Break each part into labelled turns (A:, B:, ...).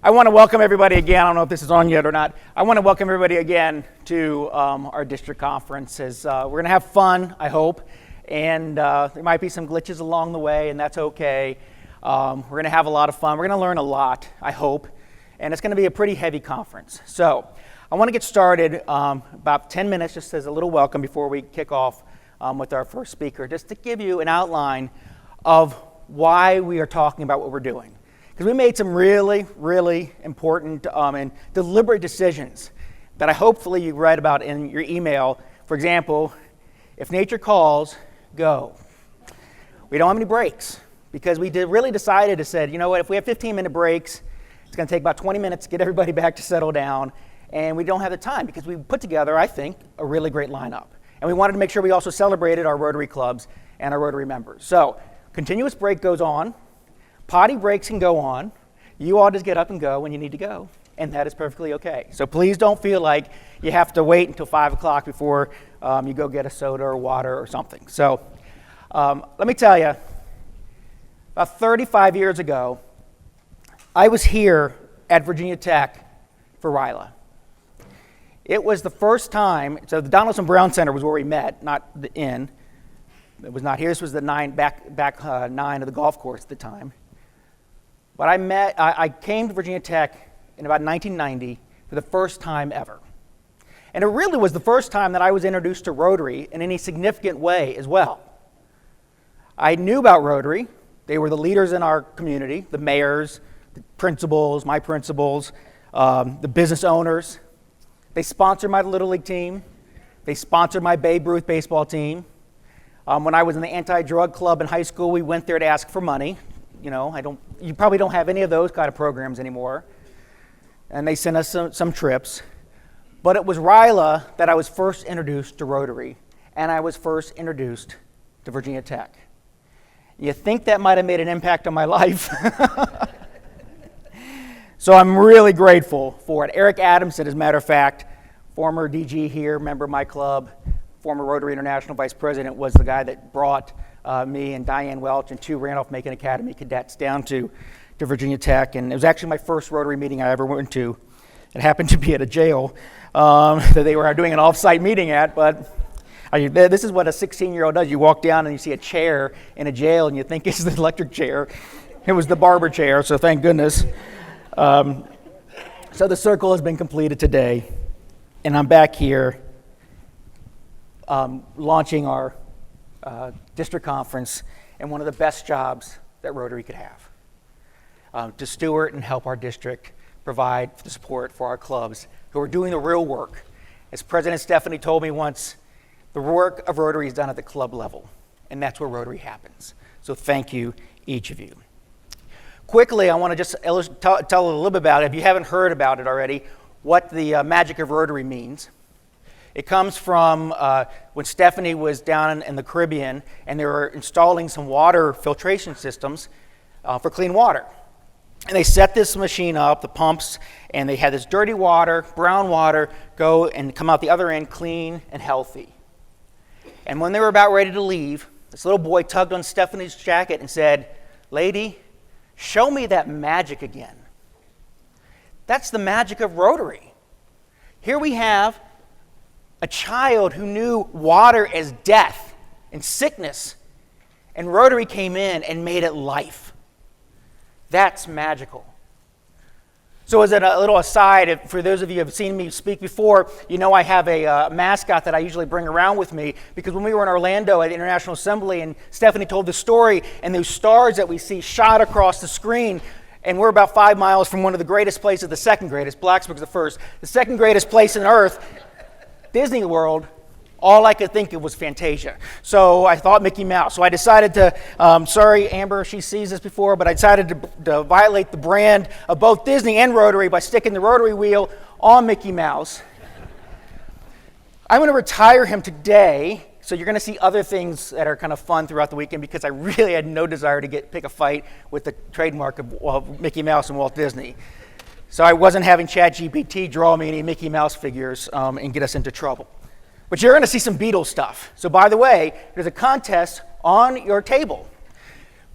A: I want to welcome everybody again. I don't know if this is on yet or not. I want to welcome everybody again to our district conferences. We're going to have fun, I hope, and there might be some glitches along the way, and that's okay. We're going to have a lot of fun. We're going to learn a lot, I hope, and it's going to be a pretty heavy conference. So I want to get started about 10 minutes just as a little welcome before we kick off with our first speaker, just to give you an outline of why we are talking about what we're doing. Because we made some really, really important and deliberate decisions that I hopefully you read about in your email. For example, if nature calls, go. We don't have any breaks because we really decided to say, you know what, if we have 15-minute breaks, it's going to take about 20 minutes to get everybody back to settle down, and we don't have the time because we put together, I think, a really great lineup. And we wanted to make sure we also celebrated our Rotary clubs and our Rotary members. So, continuous break goes on. Potty breaks can go on. You all just get up and go when you need to go, and that is perfectly okay. So please don't feel like you have to wait until 5 o'clock before you go get a soda or water or something. So let me tell you, about 35 years ago, I was here at Virginia Tech for RILA. It was the first time, so the Donaldson Brown Center was where we met, not the inn. It was not here. This was the back nine of the golf course at the time. But I came to Virginia Tech in about 1990 for the first time ever. And it really was the first time that I was introduced to Rotary in any significant way as well. I knew about Rotary. They were the leaders in our community, the mayors, the principals, my principals, the business owners. They sponsored my Little League team. They sponsored my Babe Ruth baseball team. When I was in the anti-drug club in high school, we went there to ask for money. You know, you probably don't have any of those kind of programs anymore. And they sent us some trips. But it was RILA that I was first introduced to Rotary, and I was first introduced to Virginia Tech. You think that might have made an impact on my life? So I'm really grateful for it. Eric Adamson, as a matter of fact, former DG here, member of my club, former Rotary International Vice President, was the guy that brought me and Diane Welch and two Randolph-Macon Academy cadets down to Virginia Tech. And it was actually my first Rotary meeting I ever went to. It happened to be at a jail that they were doing an off-site meeting at, but this is what a 16-year-old does. You walk down and you see a chair in a jail and you think it's the electric chair. It was the barber chair, so thank goodness. So the circle has been completed today, and I'm back here launching our district conference and one of the best jobs that Rotary could have, to steward and help our district provide the support for our clubs who are doing the real work. As President Stephanie told me once, the work of Rotary is done at the club level, and that's where Rotary happens. So thank you, each of you. Quickly, I want to just tell a little bit about it, if you haven't heard about it already, what the magic of Rotary means. It comes from when Stephanie was down in the Caribbean and they were installing some water filtration systems for clean water. And they set this machine up, the pumps, and they had this dirty water, brown water, go and come out the other end clean and healthy. And when they were about ready to leave, this little boy tugged on Stephanie's jacket and said, "Lady, show me that magic again." That's the magic of Rotary. Here we have a child who knew water as death and sickness, and Rotary came in and made it life. That's magical. So as a little aside, for those of you who have seen me speak before, you know I have a mascot that I usually bring around with me, because when we were in Orlando at the International Assembly and Stephanie told the story, and those stars that we see shot across the screen, and we're about 5 miles from one of the greatest places, the second greatest, Blacksburg's the first, the second greatest place on earth, Disney World, all I could think of was Fantasia. So I thought Mickey Mouse. So I decided to, sorry Amber, she sees this before, but I decided to violate the brand of both Disney and Rotary by sticking the Rotary wheel on Mickey Mouse. I'm going to retire him today, so you're going to see other things that are kind of fun throughout the weekend, because I really had no desire to pick a fight with the trademark of Mickey Mouse and Walt Disney. So I wasn't having ChatGPT draw me any Mickey Mouse figures and get us into trouble. But you're going to see some Beatles stuff. So by the way, there's a contest on your table.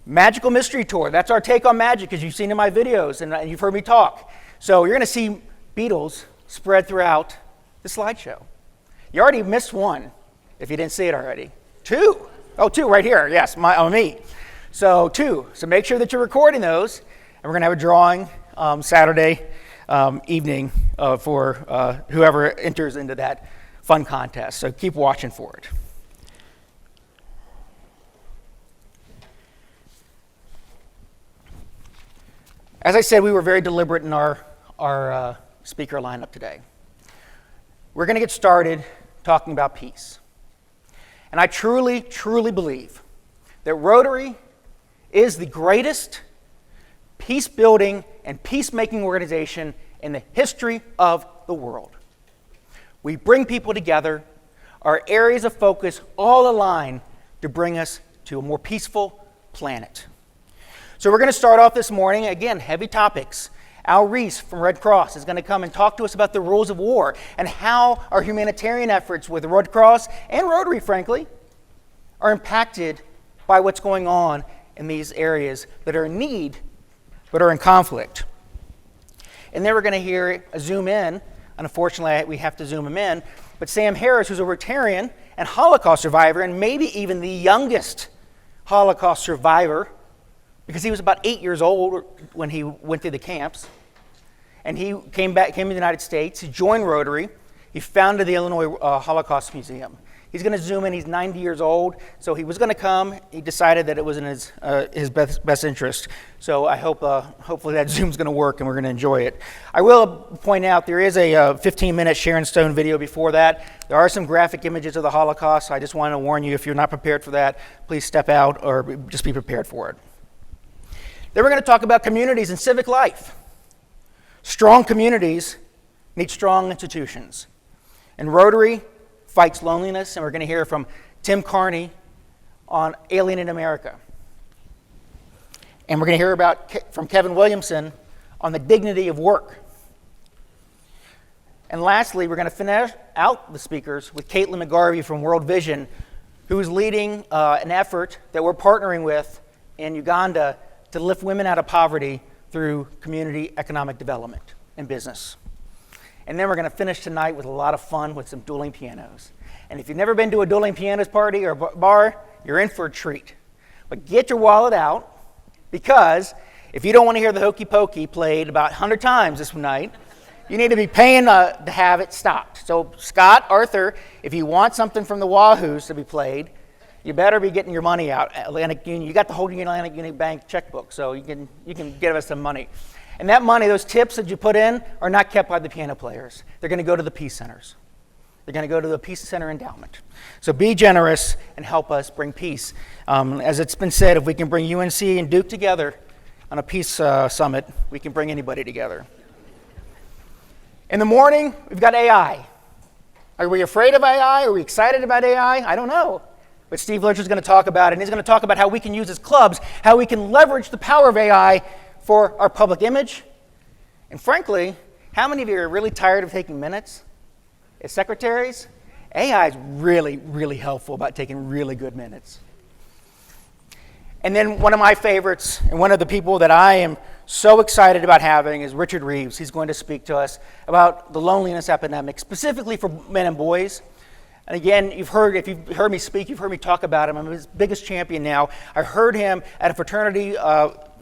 A: Magical Mystery Tour. That's our take on magic, as you've seen in my videos and you've heard me talk. So you're going to see beetles spread throughout the slideshow. You already missed one, if you didn't see it already. Two. Oh, two right here. Yes, me. So two. So make sure that you're recording those. And we're going to have a drawing Saturday evening for whoever enters into that fun contest. So keep watching for it. As I said, we were very deliberate in our speaker lineup today. We're going to get started talking about peace. And I truly, truly believe that Rotary is the greatest peace-building and peacemaking organization in the history of the world. We bring people together. Our areas of focus all align to bring us to a more peaceful planet. So we're going to start off this morning, again, heavy topics. Al Reese from Red Cross is going to come and talk to us about the rules of war and how our humanitarian efforts with Red Cross and Rotary, frankly, are impacted by what's going on in these areas that are in need but are in conflict. And then we're going to hear a zoom in. Unfortunately, we have to zoom him in. But Sam Harris, who's a Rotarian and Holocaust survivor, and maybe even the youngest Holocaust survivor, because he was about 8 years old when he went through the camps. And he came to the United States. He joined Rotary. He founded the Illinois Holocaust Museum. He's going to zoom in. He's 90 years old. So he was going to come. He decided that it was in his best interest. So I hope, hopefully that Zoom's going to work and we're going to enjoy it. I will point out there is a 15-minute Sharon Stone video before that. There are some graphic images of the Holocaust. So I just want to warn you, if you're not prepared for that, please step out or just be prepared for it. Then we're going to talk about communities and civic life. Strong communities need strong institutions. And Rotary fights loneliness, and we're going to hear from Tim Carney on Alien in America. And we're going to hear from Kevin Williamson on the dignity of work. And lastly, we're going to finish out the speakers with Caitlin McGarvey from World Vision, who is leading an effort that we're partnering with in Uganda to lift women out of poverty through community economic development and business. And then we're going to finish tonight with a lot of fun with some dueling pianos. And if you've never been to a dueling pianos party or bar, you're in for a treat. But get your wallet out, because if you don't want to hear the Hokey Pokey played about 100 times this night, you need to be paying to have it stopped. So Scott, Arthur, if you want something from the Wahoos to be played, you better be getting your money out. Atlantic Union, you got the whole Atlantic Union Bank checkbook, so you can give us some money. And that money, those tips that you put in, are not kept by the piano players. They're going to go to the peace centers. They're going to go to the Peace Center Endowment. So be generous and help us bring peace. As it's been said, if we can bring UNC and Duke together on a peace summit, we can bring anybody together. In the morning, we've got AI. Are we afraid of AI? Are we excited about AI? I don't know. But Steve Lurch is going to talk about it, and he's going to talk about how we can use as clubs, how we can leverage the power of AI for our public image. And frankly, how many of you are really tired of taking minutes as secretaries? AI is really, really helpful about taking really good minutes. And then one of my favorites, and one of the people that I am so excited about having, is Richard Reeves. He's going to speak to us about the loneliness epidemic, specifically for men and boys. And again, if you've heard me speak, you've heard me talk about him. I'm his biggest champion now. I heard him at a fraternity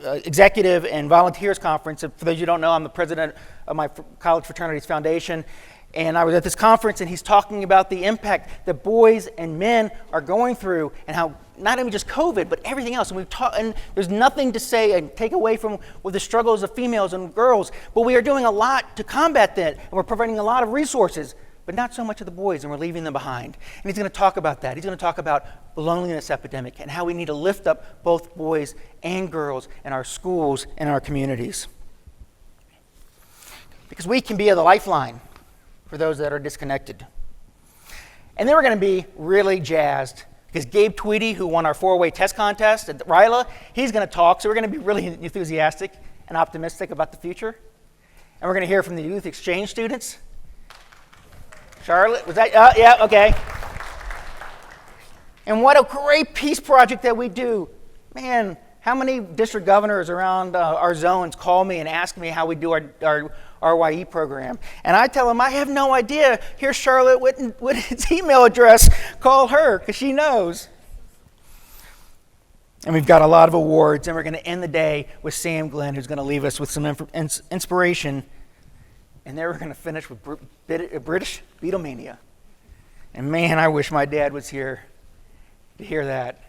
A: executive and volunteers conference. And for those of you who don't know, I'm the president of my college fraternities foundation. And I was at this conference, and he's talking about the impact that boys and men are going through, and how not only just COVID, but everything else. And there's nothing to say and take away from with the struggles of females and girls, but we are doing a lot to combat that, and we're providing a lot of resources, but not so much of the boys, and we're leaving them behind. And he's going to talk about that. He's going to talk about the loneliness epidemic and how we need to lift up both boys and girls in our schools and our communities. Because we can be the lifeline for those that are disconnected. And then we're going to be really jazzed because Gabe Tweedy, who won our 4-way test contest at RILA, he's going to talk. So we're going to be really enthusiastic and optimistic about the future. And we're going to hear from the youth exchange students. Charlotte, was that? Yeah, okay. And what a great peace project that we do. Man, How many district governors around our zones call me and ask me how we do our RYE program? And I tell them, I have no idea. Here's Charlotte Whitten's email address. Call her, because she knows. And we've got a lot of awards, and we're going to end the day with Sam Glenn, who's going to leave us with some inspiration. And then we're going to finish with British Beatlemania. And man, I wish my dad was here to hear that,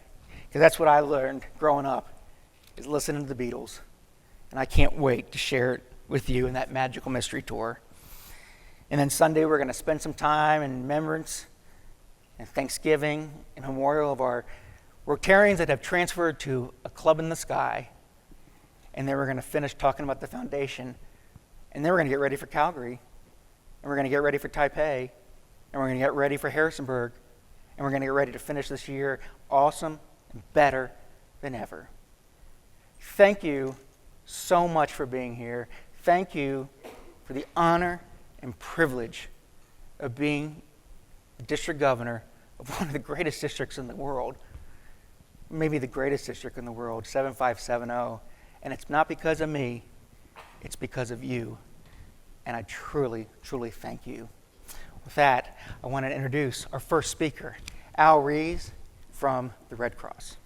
A: because that's what I learned growing up, is listening to the Beatles. And I can't wait to share it with you in that magical mystery tour. And then Sunday, we're going to spend some time in remembrance and Thanksgiving and memorial of our Rotarians that have transferred to a club in the sky. And then we're going to finish talking about the foundation. And then we're going to get ready for Calgary. And we're going to get ready for Taipei. And we're going to get ready for Harrisonburg. And we're going to get ready to finish this year awesome and better than ever. Thank you so much for being here. Thank you for the honor and privilege of being the district governor of one of the greatest districts in the world. Maybe the greatest district in the world, 7570. And it's not because of me, it's because of you. And I truly, truly thank you. With that, I want to introduce our first speaker, Al Rees from the Red Cross.